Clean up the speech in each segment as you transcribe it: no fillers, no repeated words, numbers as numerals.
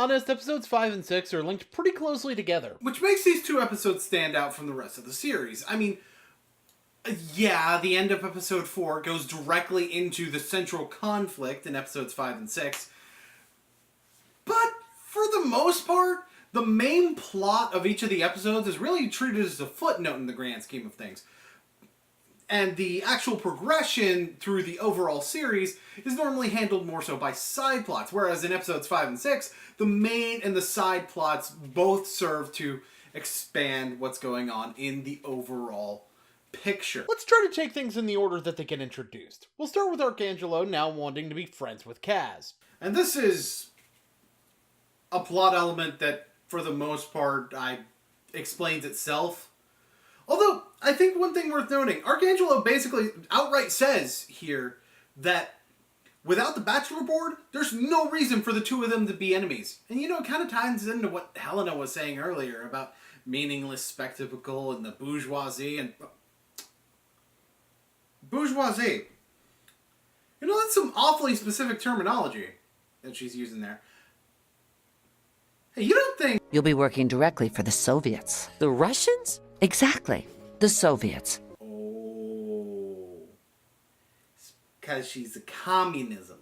honest, episodes 5 and 6 are linked pretty closely together. Which makes these two episodes stand out from the rest of the series. I mean, yeah, the end of episode 4 goes directly into the central conflict in episodes 5 and 6. But for the most part, the main plot of each of the episodes is really treated as a footnote in the grand scheme of things. And the actual progression through the overall series is normally handled more so by side plots, whereas in episodes 5 and 6, the main and the side plots both serve to expand what's going on in the overall picture. Let's try to take things in the order that they get introduced. We'll start with Archangelo now wanting to be friends with Kaz. And this is a plot element that, for the most part, explains itself. Although, I think one thing worth noting, Archangelo basically outright says here that without the Bachelor Board, there's no reason for the two of them to be enemies. And it kind of ties into what Helena was saying earlier about meaningless spectacle and the bourgeoisie and... Bourgeoisie. That's some awfully specific terminology that she's using there. Hey, you don't think... You'll be working directly for the Soviets. The Russians? Exactly. The Soviets. Oh. It's because she's a communism.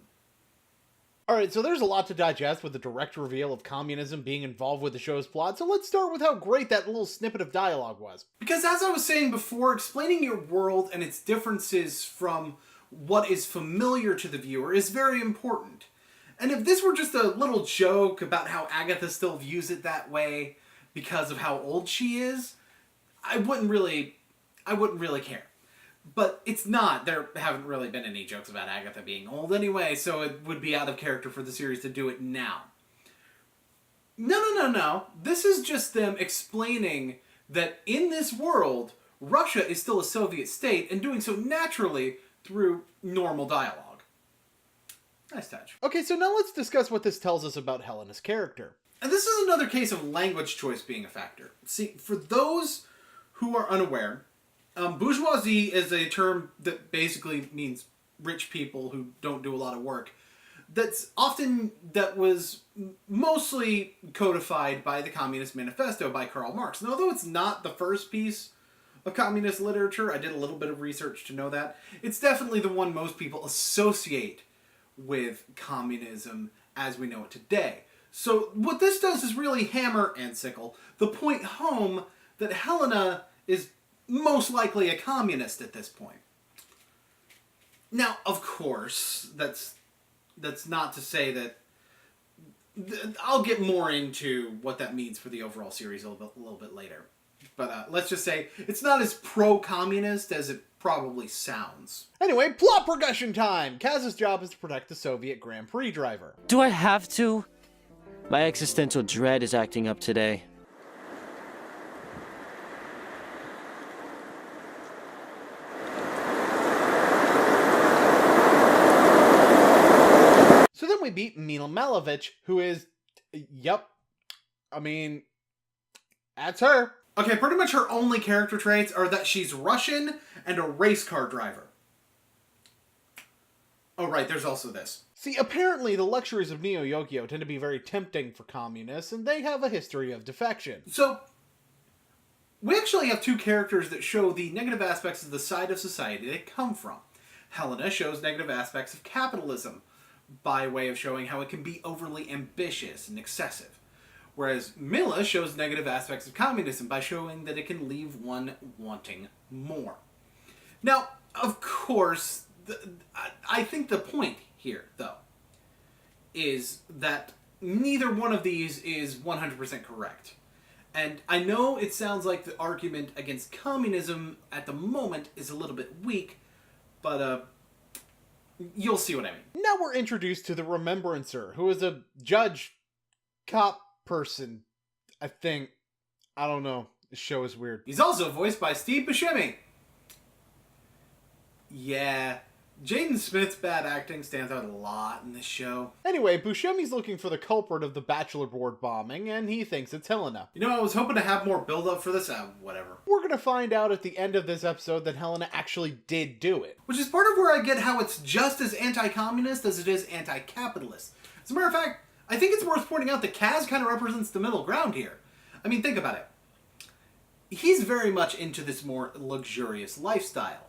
Alright, so there's a lot to digest with the direct reveal of communism being involved with the show's plot, so let's start with how great that little snippet of dialogue was. Because as I was saying before, explaining your world and its differences from what is familiar to the viewer is very important. And if this were just a little joke about how Agatha still views it that way because of how old she is, I wouldn't really care. But it's not. There haven't really been any jokes about Agatha being old anyway, so it would be out of character for the series to do it now. No. This is just them explaining that in this world, Russia is still a Soviet state, and doing so naturally through normal dialogue. Nice touch. Okay, so now let's discuss what this tells us about Helena's character. And this is another case of language choice being a factor. See, for those who are unaware, bourgeoisie is a term that basically means rich people who don't do a lot of work. That was mostly codified by the Communist Manifesto by Karl Marx. And although it's not the first piece of communist literature, I did a little bit of research to know that, it's definitely the one most people associate with communism as we know it today. So what this does is really hammer and sickle the point home that Helena is most likely a communist at this point. Now, of course, that's not to say that... I'll get more into what that means for the overall series a little bit later. But let's just say it's not as pro-communist as it probably sounds. Anyway, plot progression time! Kaz's job is to protect the Soviet Grand Prix driver. Do I have to? My existential dread is acting up today. So then we meet Mila Malevich, who is... Yep. I mean... That's her. Okay, pretty much her only character traits are that she's Russian and a race car driver. Oh right, there's also this. See, apparently the luxuries of Neo Yokio tend to be very tempting for communists, and they have a history of defection. So, we actually have two characters that show the negative aspects of the side of society they come from. Helena shows negative aspects of capitalism, by way of showing how it can be overly ambitious and excessive. Whereas Mila shows negative aspects of communism by showing that it can leave one wanting more. Now, of course, I think the point here, though, is that neither one of these is 100% correct. And I know it sounds like the argument against communism at the moment is a little bit weak, but you'll see what I mean. Now we're introduced to the Remembrancer, who is a judge, cop, person, I think. I don't know. The show is weird. He's also voiced by Steve Buscemi. Yeah, Jaden Smith's bad acting stands out a lot in this show. Anyway, Buscemi's looking for the culprit of the Bachelor Board bombing, and he thinks it's Helena. I was hoping to have more build-up for this. Whatever. We're gonna find out at the end of this episode that Helena actually did do it. Which is part of where I get how it's just as anti-communist as it is anti-capitalist. As a matter of fact, I think it's worth pointing out that Kaz kind of represents the middle ground here. I mean, think about it. He's very much into this more luxurious lifestyle.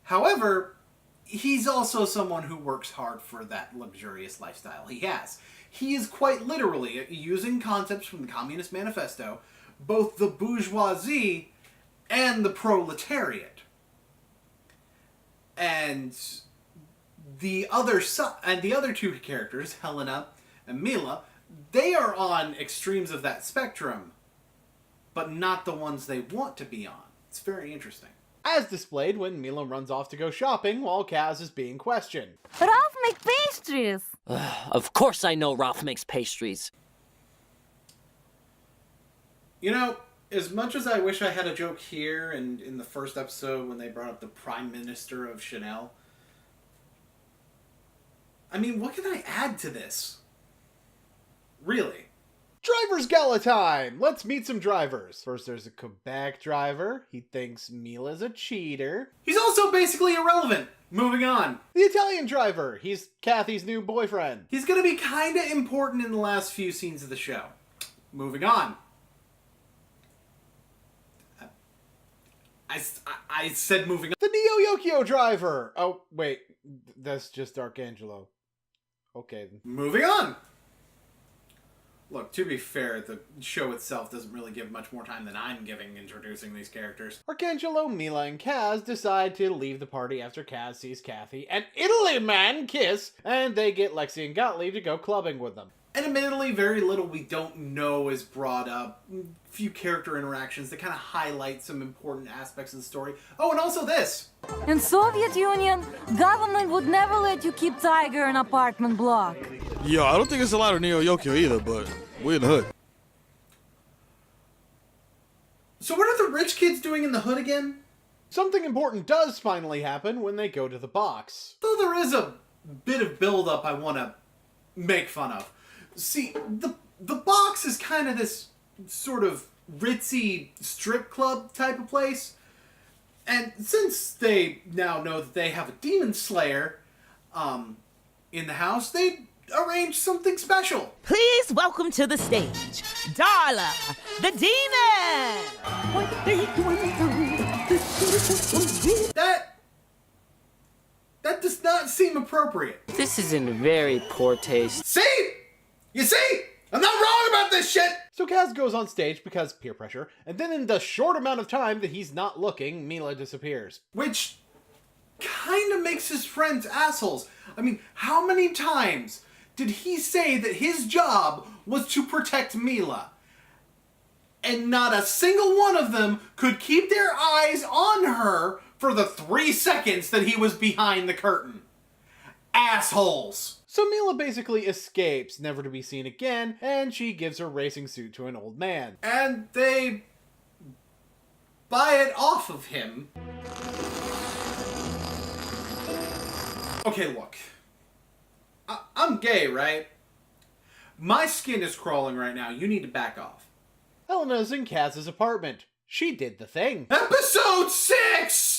However, he's also someone who works hard for that luxurious lifestyle he has. He is quite literally, using concepts from the Communist Manifesto, both the bourgeoisie and the proletariat. And the other two characters, Helena and Mila, they are on extremes of that spectrum, but not the ones they want to be on. It's very interesting. As displayed when Mila runs off to go shopping while Kaz is being questioned. Ralph make pastries. Of course I know Ralph makes pastries. You know, as much as I wish I had a joke here and in the first episode when they brought up the Prime Minister of Chanel, I mean, what can I add to this? Really? Driver's Gala time! Let's meet some drivers. First there's a Quebec driver. He thinks Mila's a cheater. He's also basically irrelevant. Moving on. The Italian driver. He's Kathy's new boyfriend. He's gonna be kinda important in the last few scenes of the show. Moving on. I said moving on. The Neo Yokio driver. Oh, wait. That's just Arcangelo. Okay. Moving on. Look, to be fair, the show itself doesn't really give much more time than I'm giving introducing these characters. Arcangelo, Mila, and Kaz decide to leave the party after Kaz sees Kathy and Italy man kiss, and they get Lexi and Gottlieb to go clubbing with them. And admittedly, very little we don't know is brought up. Few character interactions that kind of highlight some important aspects of the story. Oh, and also this. In Soviet Union, government would never let you keep tiger in apartment block. Yo, I don't think it's a lot of Neo Yokio either, but we're in the hood. So what are the rich kids doing in the hood again? Something important does finally happen when they go to the box. Though there is a bit of build-up I want to make fun of. See, the box is kind of this sort of ritzy strip club type of place. And since they now know that they have a demon slayer in the house, they arranged something special. Please welcome to the stage, Darla, the demon! That does not seem appropriate. This is in very poor taste. See? You see? I'm not wrong about this shit! So Kaz goes on stage because peer pressure, and then in the short amount of time that he's not looking, Mila disappears. Which kind of makes his friends assholes. I mean, how many times did he say that his job was to protect Mila? And not a single one of them could keep their eyes on her for the 3 seconds that he was behind the curtain. Assholes! So Mila basically escapes, never to be seen again, and she gives her racing suit to an old man. And they buy it off of him. Okay, look. I'm gay, right? My skin is crawling right now. You need to back off. Helena's in Kaz's apartment. She did the thing. Episode 6!